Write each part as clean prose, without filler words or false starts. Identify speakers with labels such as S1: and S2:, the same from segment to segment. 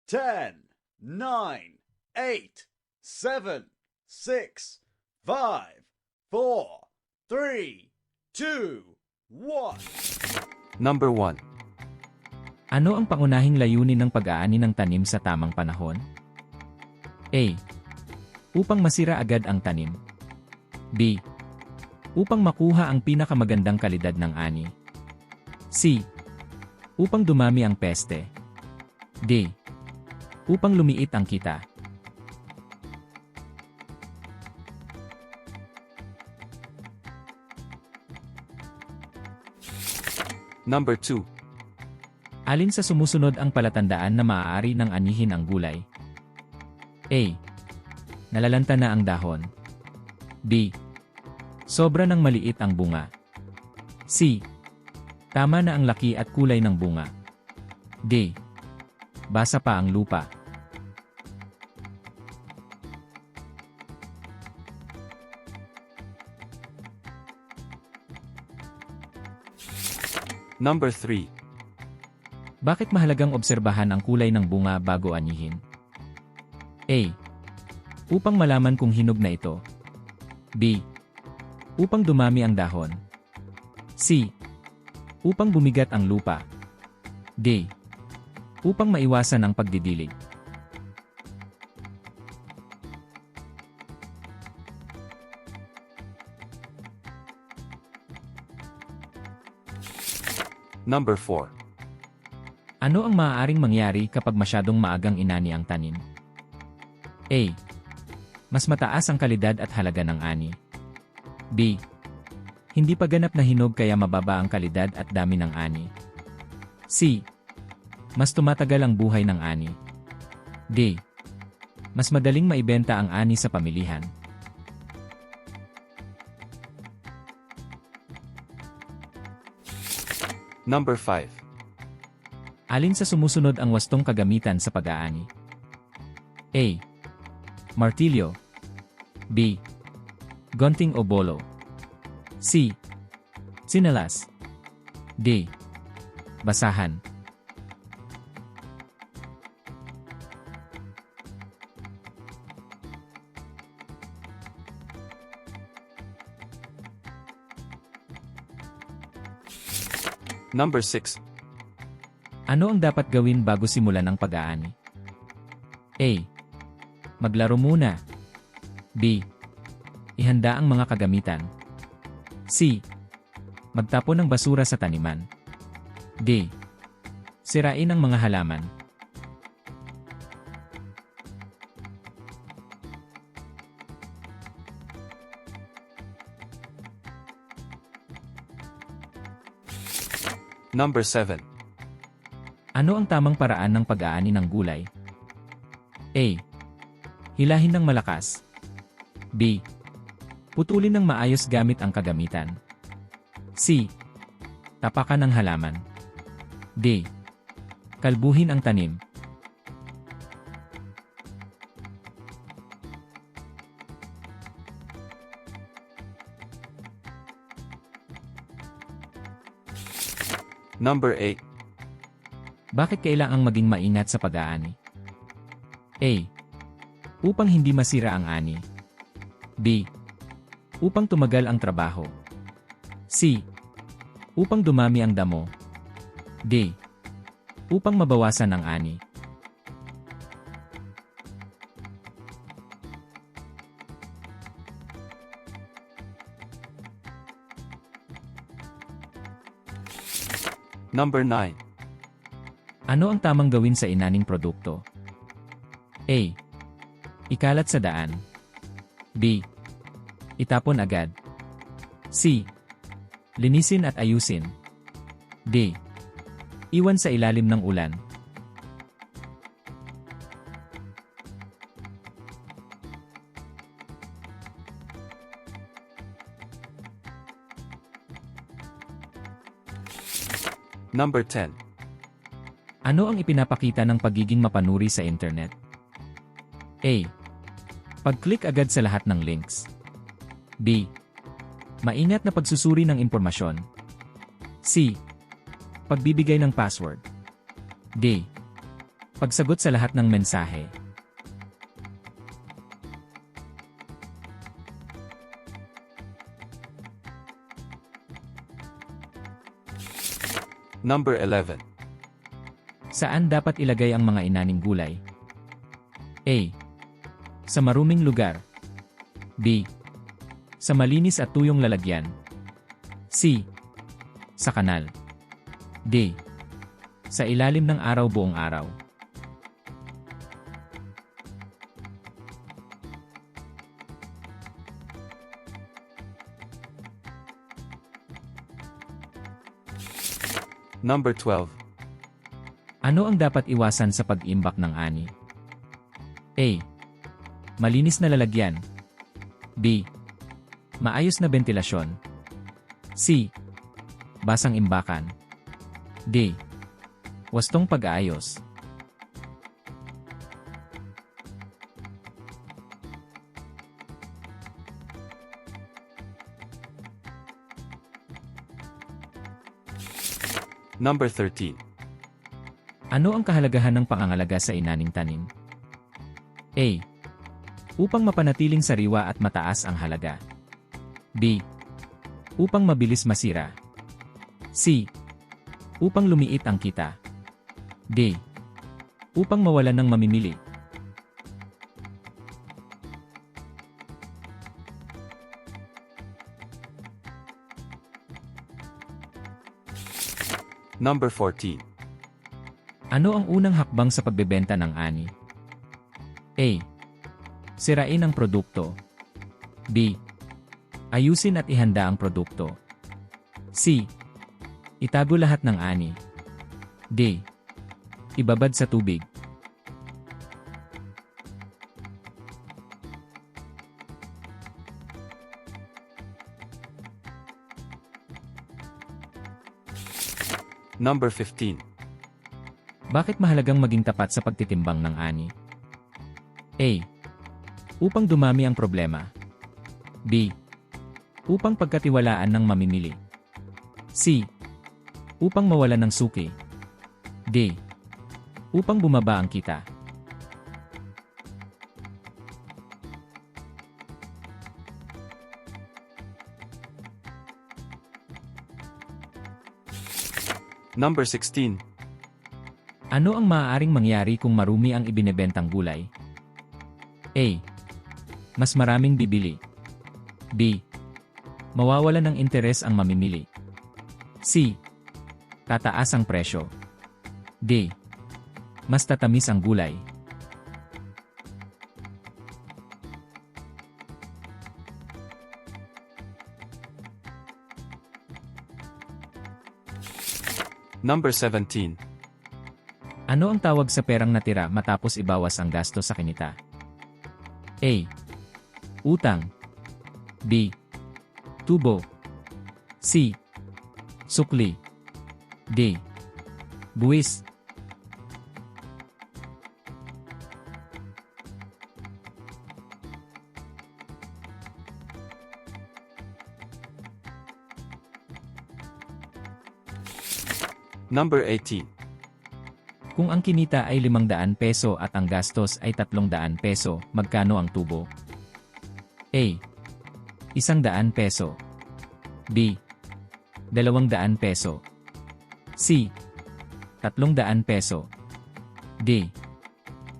S1: Ten, nine, eight, seven, six, five, four, three, two, one.
S2: Number 1.
S3: Ano ang pangunahing layunin ng pag-aani ng tanim sa tamang panahon? A. Upang masira agad ang tanim. B. Upang makuha ang pinakamagandang kalidad ng ani. C. Upang dumami ang peste. D. Upang lumiit ang kita.
S2: Number 2.
S3: Alin sa sumusunod ang palatandaan na maaari ng anihin ang gulay? A. Nalalanta na ang dahon. B. Sobra ng maliit ang bunga. C. Tama na ang laki at kulay ng bunga. D. Basa pa ang lupa.
S2: Number 3.
S3: Bakit mahalagang obserbahan ang kulay ng bunga bago anihin? A. Upang malaman kung hinog na ito. B. Upang dumami ang dahon. C. Upang bumigat ang lupa. D. Upang maiwasan ang pagdidilig.
S2: Number 4.
S3: Ano ang maaaring mangyari kapag masyadong maagang inani ang tanim? A. Mas mataas ang kalidad at halaga ng ani. B. Hindi pa ganap na hinog kaya mababa ang kalidad at dami ng ani. C. Mas tumatagal ang buhay ng ani. D. Mas madaling maibenta ang ani sa pamilihan.
S2: Number 5.
S3: Alin sa sumusunod ang wastong kagamitan sa pag-aani? A. Martilyo. B. Gunting o bolo. C. Sinelas. D. Basahan.
S2: Number 6.
S3: Ano ang dapat gawin bago simulan ang pag-aani? A. Maglaro muna. B. Ihanda ang mga kagamitan. C. Magtapon ng basura sa taniman. D. Sirain ang mga halaman.
S2: Number 7.
S3: Ano ang tamang paraan ng pag-aani ng gulay? A. Hilahin ng malakas. B. Putulin ng maayos gamit ang kagamitan. C. Tapakan ng halaman. D. Kalbuhin ang tanim.
S2: Number 8.
S3: Bakit kailangang maging maingat sa pag-aani? A. Upang hindi masira ang ani. B. Upang tumagal ang trabaho. C. Upang dumami ang damo. D. Upang mabawasan ang ani.
S2: Number 9.
S3: Ano ang tamang gawin sa inaning produkto? A. Ikalat sa daan. B. Itapon agad. C. Linisin at ayusin. D. Iwan sa ilalim ng ulan.
S2: Number 10.
S3: Ano ang ipinapakita ng pagiging mapanuri sa internet? A. Pag-click agad sa lahat ng links. B. Maingat na pagsusuri ng impormasyon. C. Pagbibigay ng password. D. Pagsagot sa lahat ng mensahe.
S2: Number 11.
S3: Saan dapat ilagay ang mga inaning gulay? A. Sa maruming lugar. B. Sa malinis at tuyong lalagyan. C. Sa kanal. D. Sa ilalim ng araw buong araw.
S2: Number 12.
S3: Ano ang dapat iwasan sa pag-imbak ng ani? A. Malinis na lalagyan. B. Maayos na bentilasyon. C. Basang imbakan. D. Wastong pag-aayos.
S2: Number 13.
S3: Ano ang kahalagahan ng pangangalaga sa inaning tanim? A. Upang mapanatiling sariwa at mataas ang halaga. B. Upang mabilis masira. C. Upang lumiit ang kita. D. Upang mawalan ng mamimili.
S2: Number 14.
S3: Ano ang unang hakbang sa pagbebenta ng ani? A. Sirain ang produkto. B. Ayusin at ihanda ang produkto. C. Itago lahat ng ani. D. Ibabad sa tubig.
S2: Number 15.
S3: Bakit mahalagang maging tapat sa pagtitimbang ng ani? A. Upang dumami ang problema. B. Upang pagkatiwalaan ng mamimili. C. Upang mawalan ng suki. D. Upang bumaba ang kita.
S2: Number 16.
S3: Ano ang maaaring mangyari kung marumi ang ibinebentang gulay? A. Mas maraming bibili. B. Mawawalan ng interes ang mamimili. C. Tataas ang presyo. D. Mas tatamis ang gulay.
S2: Number 17.
S3: Ano ang tawag sa perang natira matapos ibawas ang gasto sa kinita? A. Utang. B. Tubo. C. Sukli. D. Buwis.
S2: Number 18.
S3: Kung ang kinita ay 500 peso at ang gastos ay 300 peso, magkano ang tubo? A. 100 peso. B. 200 peso. C. 300 peso. D.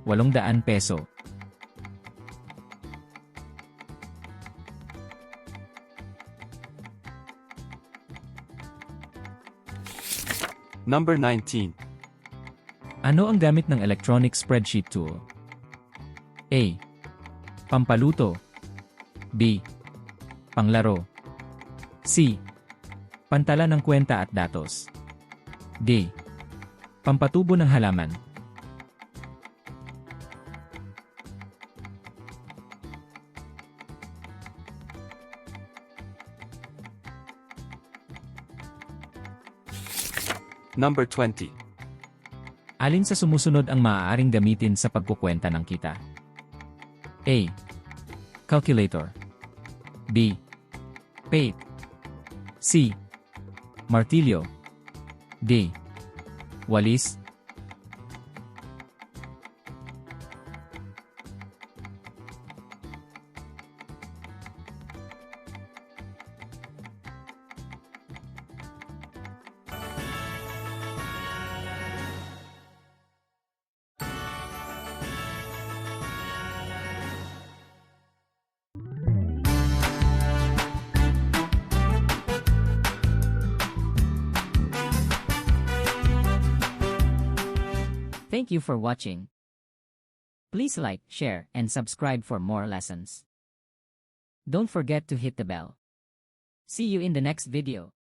S3: 800 peso.
S2: Number 19.
S3: Ano ang gamit ng electronic spreadsheet tool? A. Pampaluto. B. Panglaro. C. Pantala ng kwenta at datos. D. Pampatubo ng halaman.
S2: Number 20.
S3: Alin sa sumusunod ang maaaring gamitin sa pagkukwenta ng kita? A. Calculator. B. Plate. C. Martilyo. D. Walis.
S4: Thank you for watching. Please like, share, and subscribe for more lessons. Don't forget to hit the bell. See you in the next video.